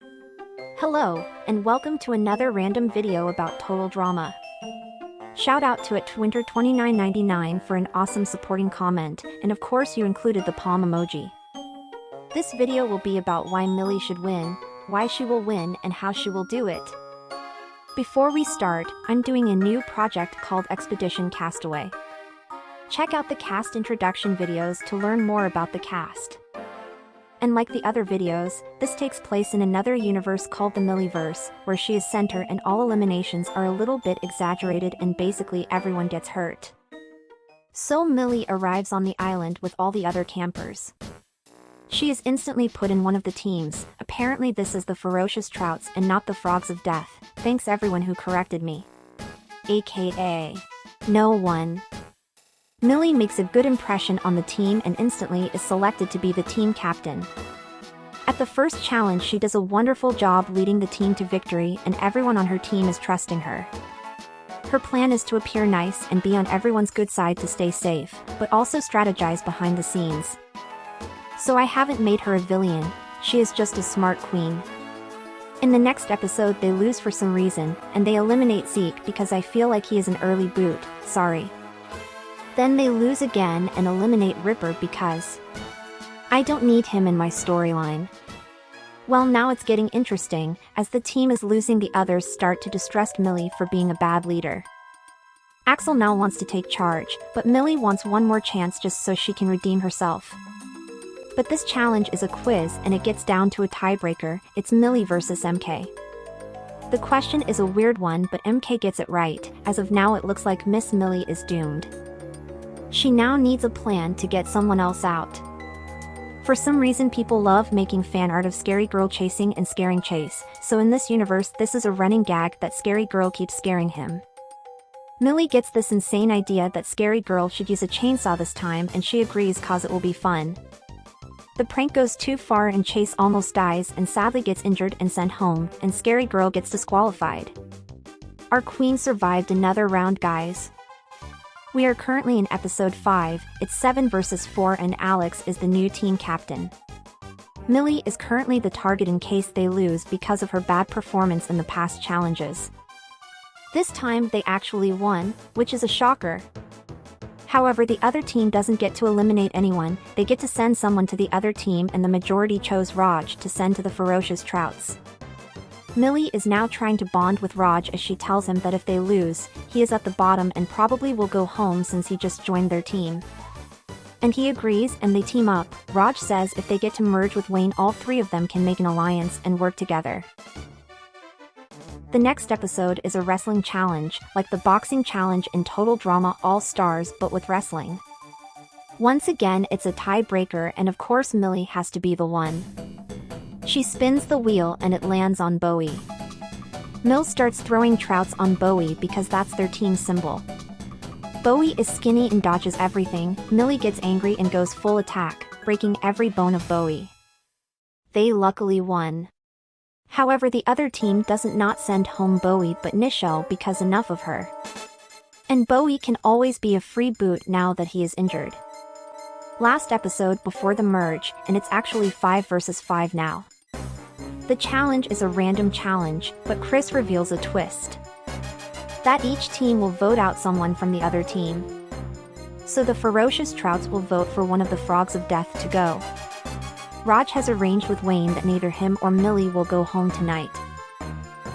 Hello, and welcome to another random video about total drama. Shout out to @Twinter2999 for an awesome supporting comment, and of course you included the palm emoji. This video will be about why Millie should win, why she will win, and how she will do it. Before we start, I'm doing a new project called Expedition Castaway. Check out the cast introduction videos to learn more about the cast. And like the other videos, this takes place in another universe called the Millieverse, where she is center and all eliminations are a little bit exaggerated and basically everyone gets hurt. So Millie arrives on the island with all the other campers. She is instantly put in one of the teams. Apparently this is the ferocious trouts and not the frogs of death. Thanks everyone who corrected me. AKA no one. Millie makes a good impression on the team and instantly is selected to be the team captain. At the first challenge she does a wonderful job leading the team to victory and everyone on her team is trusting her. Her plan is to appear nice and be on everyone's good side to stay safe, but also strategize behind the scenes. So I haven't made her a villain, she is just a smart queen. In the next episode they lose for some reason, and they eliminate Zeke because I feel like he is an early boot, sorry. Then they lose again and eliminate Ripper because I don't need him in my storyline. Well, now it's getting interesting, as the team is losing, the others start to distrust Millie for being a bad leader. Axel now wants to take charge, but Millie wants one more chance just so she can redeem herself. But this challenge is a quiz and it gets down to a tiebreaker. It's Millie versus MK. The question is a weird one, but MK gets it right. As of now it looks like Miss Millie is doomed. She now needs a plan to get someone else out. For some reason people love making fan art of Scary Girl chasing and scaring Chase, so in this universe this is a running gag that Scary Girl keeps scaring him. Millie gets this insane idea that Scary Girl should use a chainsaw this time and she agrees cause it will be fun. The prank goes too far and Chase almost dies and sadly gets injured and sent home, and Scary Girl gets disqualified. Our queen survived another round, guys. We are currently in episode 5, it's 7 versus 4 and Alex is the new team captain. Millie is currently the target in case they lose because of her bad performance in the past challenges. This time they actually won, which is a shocker. However, the other team doesn't get to eliminate anyone, they get to send someone to the other team and the majority chose Raj to send to the ferocious trouts. Millie is now trying to bond with Raj as she tells him that if they lose, he is at the bottom and probably will go home since he just joined their team. And he agrees and they team up. Raj says if they get to merge with Wayne all three of them can make an alliance and work together. The next episode is a wrestling challenge, like the boxing challenge in Total Drama All Stars but with wrestling. Once again it's a tiebreaker and of course Millie has to be the one. She spins the wheel and it lands on Bowie. Mill starts throwing trouts on Bowie because that's their team symbol. Bowie is skinny and dodges everything. Millie gets angry and goes full attack, breaking every bone of Bowie. They luckily won. However, the other team doesn't not send home Bowie but Nichelle because enough of her. And Bowie can always be a free boot now that he is injured. Last episode before the merge, and it's actually 5 versus 5 now. The challenge is a random challenge, but Chris reveals a twist. That each team will vote out someone from the other team. So the ferocious trouts will vote for one of the frogs of death to go. Raj has arranged with Wayne that neither him or Millie will go home tonight.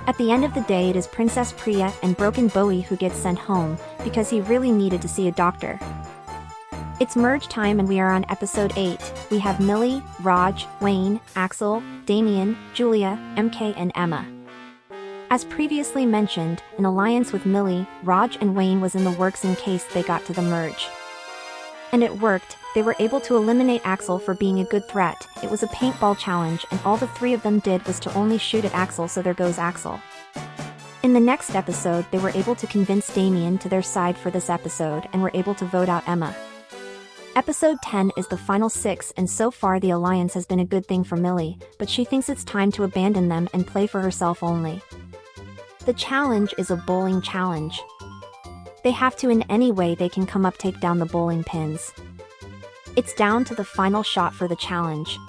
At the end of the day it is Princess Priya and Broken Bowie who gets sent home, because he really needed to see a doctor. It's merge time and we are on episode 8, we have Millie, Raj, Wayne, Axel, Damien, Julia, MK and Emma. As previously mentioned, an alliance with Millie, Raj and Wayne was in the works in case they got to the merge. And it worked, they were able to eliminate Axel for being a good threat. It was a paintball challenge and all the three of them did was to only shoot at Axel, so there goes Axel. In the next episode they were able to convince Damien to their side for this episode and were able to vote out Emma. Episode 10 is the final 6 and so far the alliance has been a good thing for Millie, but she thinks it's time to abandon them and play for herself only. The challenge is a bowling challenge. They have to in any way they can come up take down the bowling pins. It's down to the final shot for the challenge.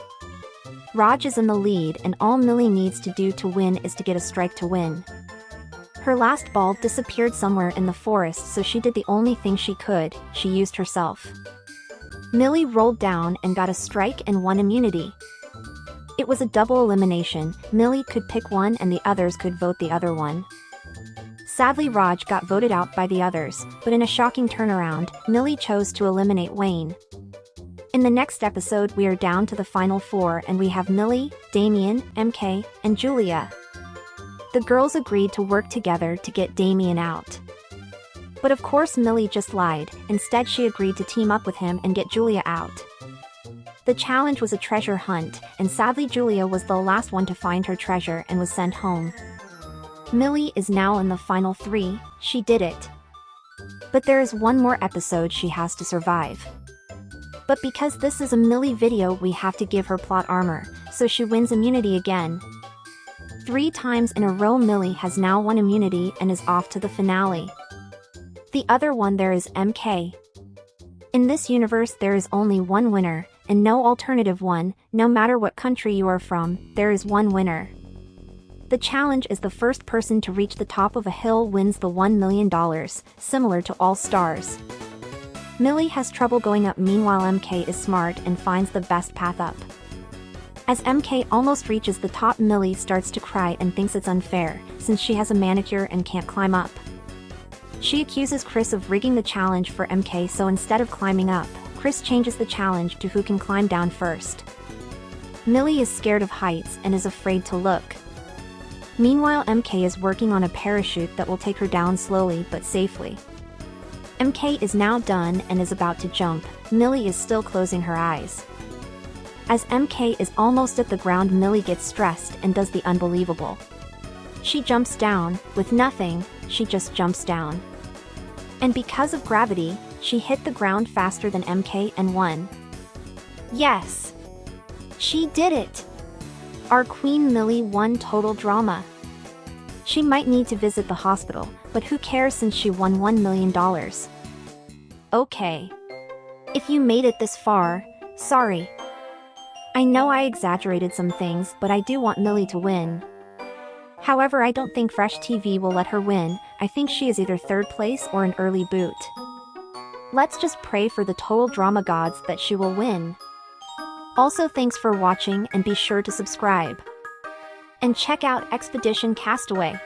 Raj is in the lead and all Millie needs to do to win is to get a strike to win. Her last ball disappeared somewhere in the forest, so she did the only thing she could, she used herself. Millie rolled down and got a strike and won immunity. It was a double elimination. Millie could pick one and the others could vote the other one. Sadly, Raj got voted out by the others, but in a shocking turnaround, Millie chose to eliminate Wayne. In the next episode we are down to the final four and we have Millie, Damien, MK, and Julia. The girls agreed to work together to get Damien out. But of course Millie just lied. Instead she agreed to team up with him and get Julia out. The challenge was a treasure hunt, and sadly Julia was the last one to find her treasure and was sent home. Millie is now in the final three. She did it. But there is one more episode she has to survive. But because this is a Millie video we have to give her plot armor, so she wins immunity again. 3 times in a row Millie has now won immunity and is off to the finale. The other one there is MK. In this universe there is only one winner, and no alternative one. No matter what country you are from, there is one winner. The challenge is the first person to reach the top of a hill wins the $1 million, similar to All Stars. Millie has trouble going up, meanwhile MK is smart and finds the best path up. As MK almost reaches the top, Millie starts to cry and thinks it's unfair, since she has a manicure and can't climb up. She accuses Chris of rigging the challenge for MK, so instead of climbing up, Chris changes the challenge to who can climb down first. Millie is scared of heights and is afraid to look. Meanwhile MK is working on a parachute that will take her down slowly but safely. MK is now done and is about to jump. Millie is still closing her eyes. As MK is almost at the ground, Millie gets stressed and does the unbelievable. She jumps down. With nothing, she just jumps down. And because of gravity, she hit the ground faster than MK and won. Yes! She did it! Our Queen Millie won total drama. She might need to visit the hospital, but who cares since she won $1 million. Okay. If you made it this far, sorry. I know I exaggerated some things, but I do want Millie to win. However, I don't think Fresh TV will let her win. I think she is either 3rd place or an early boot. Let's just pray for the total drama gods that she will win. Also, thanks for watching and be sure to subscribe. And check out Expedition Castaway.